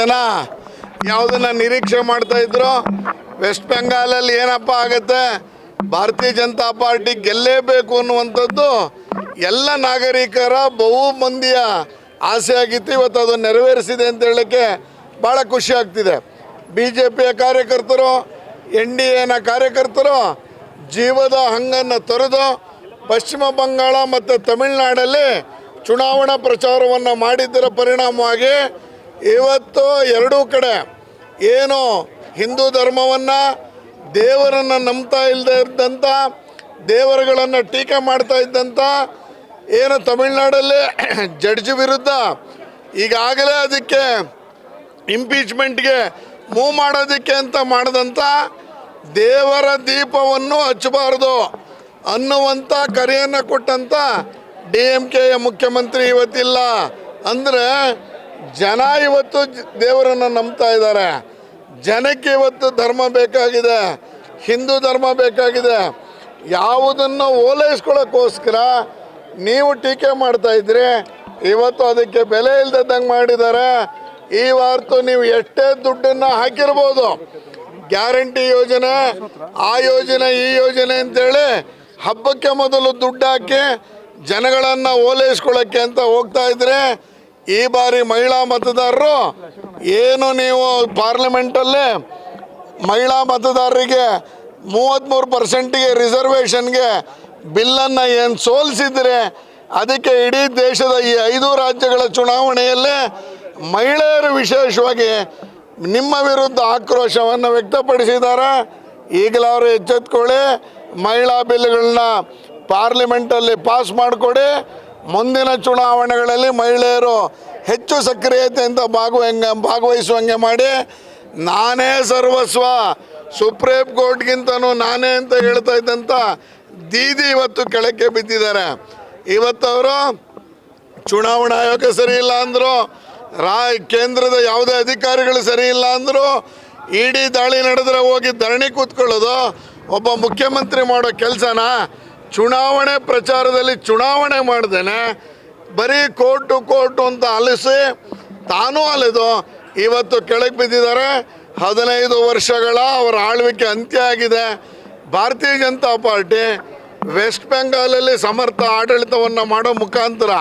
ಜನ ಯಾವುದನ್ನ ನಿರೀಕ್ಷೆ ಮಾಡ್ತಾ ಇದ್ರು. ವೆಸ್ಟ್ ಬೆಂಗಾಲಲ್ಲಿ ಏನಪ್ಪ ಆಗುತ್ತೆ, ಭಾರತೀಯ ಜನತಾ ಪಾರ್ಟಿ ಗೆಲ್ಲೇಬೇಕು ಅನ್ನುವಂಥದ್ದು ಎಲ್ಲ ನಾಗರಿಕರ ಬಹು ಮಂದಿಯ ಆಸೆ ಆಗಿತ್ತು. ಇವತ್ತು ಅದು ನೆರವೇರಿಸಿದೆ ಅಂತ ಹೇಳೋಕ್ಕೆ ಭಾಳ ಖುಷಿ ಆಗ್ತಿದೆ. BJPಯ ಕಾರ್ಯಕರ್ತರು, NDAನ ಕಾರ್ಯಕರ್ತರು ಜೀವದ ಹಂಗನ್ನು ತೊರೆದು ಪಶ್ಚಿಮ ಬಂಗಾಳ ಮತ್ತು ತಮಿಳುನಾಡಲ್ಲಿ ಚುನಾವಣಾ ಪ್ರಚಾರವನ್ನು ಮಾಡಿದ್ದರ ಪರಿಣಾಮವಾಗಿ ಇವತ್ತು ಎರಡೂ ಕಡೆ ಏನು ಹಿಂದೂ ಧರ್ಮವನ್ನು, ದೇವರನ್ನು ನಂಬ್ತಾ ಇಲ್ಲದೆ ಇದ್ದಂಥ, ದೇವರುಗಳನ್ನು ಟೀಕೆ ಮಾಡ್ತಾ ಇದ್ದಂಥ ಏನು ತಮಿಳುನಾಡಲ್ಲಿ ಜಡ್ಜ್ ವಿರುದ್ಧ ಈಗಾಗಲೇ ಅದಕ್ಕೆ ಇಂಪೀಚ್ಮೆಂಟ್ಗೆ ಮೂವ್ ಮಾಡೋದಕ್ಕೆ ಅಂತ ಮಾಡಿದಂಥ ದೇವರ ದೀಪವನ್ನು ಹಚ್ಚಬಾರ್ದು ಅನ್ನುವಂಥ ಕರೆಯನ್ನು ಕೊಟ್ಟಂಥ DMKಯ ಮುಖ್ಯಮಂತ್ರಿ ಇವತ್ತಿಲ್ಲ. ಅಂದರೆ ಜನ ಇವತ್ತು ದೇವರನ್ನು ನಂಬ್ತಾ ಇದ್ದಾರೆ. ಜನಕ್ಕೆ ಇವತ್ತು ಧರ್ಮ ಬೇಕಾಗಿದೆ, ಹಿಂದೂ ಧರ್ಮ ಬೇಕಾಗಿದೆ. ಯಾವುದನ್ನು ಓಲೈಸ್ಕೊಳ್ಳೋಕ್ಕೋಸ್ಕರ ನೀವು ಟೀಕೆ ಮಾಡ್ತಾಯಿದ್ರಿ, ಇವತ್ತು ಅದಕ್ಕೆ ಬೆಲೆ ಇಲ್ದಂಗೆ ಮಾಡಿದ್ದಾರೆ. ಈ ವಾರ್ತು ನೀವು ಎಷ್ಟೇ ದುಡ್ಡನ್ನು ಹಾಕಿರ್ಬೋದು, ಗ್ಯಾರಂಟಿ ಯೋಜನೆ, ಆ ಯೋಜನೆ, ಈ ಯೋಜನೆ ಅಂತೇಳಿ ಹಬ್ಬಕ್ಕೆ ಮೊದಲು ದುಡ್ಡು ಹಾಕಿ ಜನಗಳನ್ನು ಓಲೈಸ್ಕೊಳ್ಳೋಕ್ಕೆ ಅಂತ ಹೋಗ್ತಾ ಇದ್ರೆ, ಈ ಬಾರಿ ಮಹಿಳಾ ಮತದಾರರು ಏನು ನೀವು ಪಾರ್ಲಿಮೆಂಟಲ್ಲಿ ಮಹಿಳಾ ಮತದಾರರಿಗೆ 33%ಗೆ ರಿಸರ್ವೇಷನ್ಗೆ ಬಿಲ್ಲನ್ನು ಏನು ಸೋಲಿಸಿದ್ರೆ, ಅದಕ್ಕೆ ಇಡೀ ದೇಶದ ಈ 5 ರಾಜ್ಯಗಳ ಚುನಾವಣೆಯಲ್ಲೇ ಮಹಿಳೆಯರು ವಿಶೇಷವಾಗಿ ನಿಮ್ಮ ವಿರುದ್ಧ ಆಕ್ರೋಶವನ್ನು ವ್ಯಕ್ತಪಡಿಸಿದ್ದಾರೆ. ಈಗಲೂ ಅವರು ಎಚ್ಚೆತ್ಕೊಳ್ಳಿ, ಮಹಿಳಾ ಬಿಲ್ಗಳನ್ನ ಪಾರ್ಲಿಮೆಂಟಲ್ಲಿ ಪಾಸ್ ಮಾಡಿಕೊಡಿ. ಮುಂದಿನ ಚುನಾವಣೆಗಳಲ್ಲಿ ಮಹಿಳೆಯರು ಹೆಚ್ಚು ಸಕ್ರಿಯತೆಯಿಂದ ಭಾಗವಹಿಸುವಂಗೆ ಮಾಡಿ. ನಾನೇ ಸರ್ವಸ್ವ, ಸುಪ್ರೀಂ ಕೋರ್ಟ್ಗಿಂತನೂ ನಾನೇ ಅಂತ ಹೇಳ್ತಾ ಇದ್ದಂಥ ದೀದಿ ಇವತ್ತು ಕೆಳಕ್ಕೆ ಬಿದ್ದಿದ್ದಾರೆ. ಇವತ್ತು ಅವರು ಚುನಾವಣಾ ಆಯೋಗ ಸರಿ ಇಲ್ಲ ಅಂದರು, ಕೇಂದ್ರದ ಯಾವುದೇ ಅಧಿಕಾರಿಗಳು ಸರಿ ಇಲ್ಲ ಅಂದರು. ಇಡಿ ದಾಳಿ ನಡೆದ್ರೆ ಹೋಗಿ ಧರಣಿ ಕೂತ್ಕೊಳ್ಳೋದು ಒಬ್ಬ ಮುಖ್ಯಮಂತ್ರಿ ಮಾಡೋ ಕೆಲಸನ? ಚುನಾವಣೆ ಪ್ರಚಾರದಲ್ಲಿ ಚುನಾವಣೆ ಮಾಡ್ದೇನೆ ಬರೀ ಕೋರ್ಟು ಅಂತ ಅಲಿಸಿ ತಾನೂ ಅಲೆದು ಇವತ್ತು ಕೆಳಗೆ ಬಿದ್ದಿದ್ದಾರೆ. 15 ವರ್ಷಗಳ ಅವರ ಆಳ್ವಿಕೆ ಅಂತ್ಯ ಆಗಿದೆ. ಭಾರತೀಯ ಜನತಾ ಪಾರ್ಟಿ ವೆಸ್ಟ್ ಬೆಂಗಾಲಲ್ಲಿ ಸಮರ್ಥ ಆಡಳಿತವನ್ನು ಮಾಡೋ ಮುಖಾಂತರ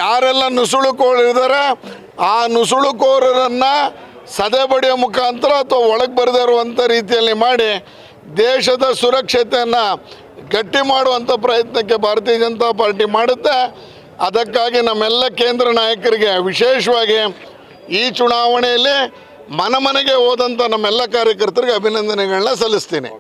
ಯಾರೆಲ್ಲ ನುಸುಳುಕೋರಿದ್ದಾರೆ ಆ ನುಸುಳುಕೋರರನ್ನು ಸದೆ ಬಡಿಯೋ ಮುಖಾಂತರ ಅಥವಾ ಒಳಗೆ ಬರದೇ ಇರುವಂಥ ರೀತಿಯಲ್ಲಿ ಮಾಡಿ ದೇಶದ ಸುರಕ್ಷತೆಯನ್ನು ಗಟ್ಟಿ ಮಾಡುವಂಥ ಪ್ರಯತ್ನಕ್ಕೆ ಭಾರತೀಯ ಜನತಾ ಪಾರ್ಟಿ ಮಾಡುತ್ತೆ. ಅದಕ್ಕಾಗಿ ನಮ್ಮೆಲ್ಲ ಕೇಂದ್ರ ನಾಯಕರಿಗೆ, ವಿಶೇಷವಾಗಿ ಈ ಚುನಾವಣೆಯಲ್ಲಿ ಮನೆಗೆ ಹೋದಂಥ ನಮ್ಮೆಲ್ಲ ಕಾರ್ಯಕರ್ತರಿಗೆ ಅಭಿನಂದನೆಗಳನ್ನ ಸಲ್ಲಿಸ್ತೀನಿ.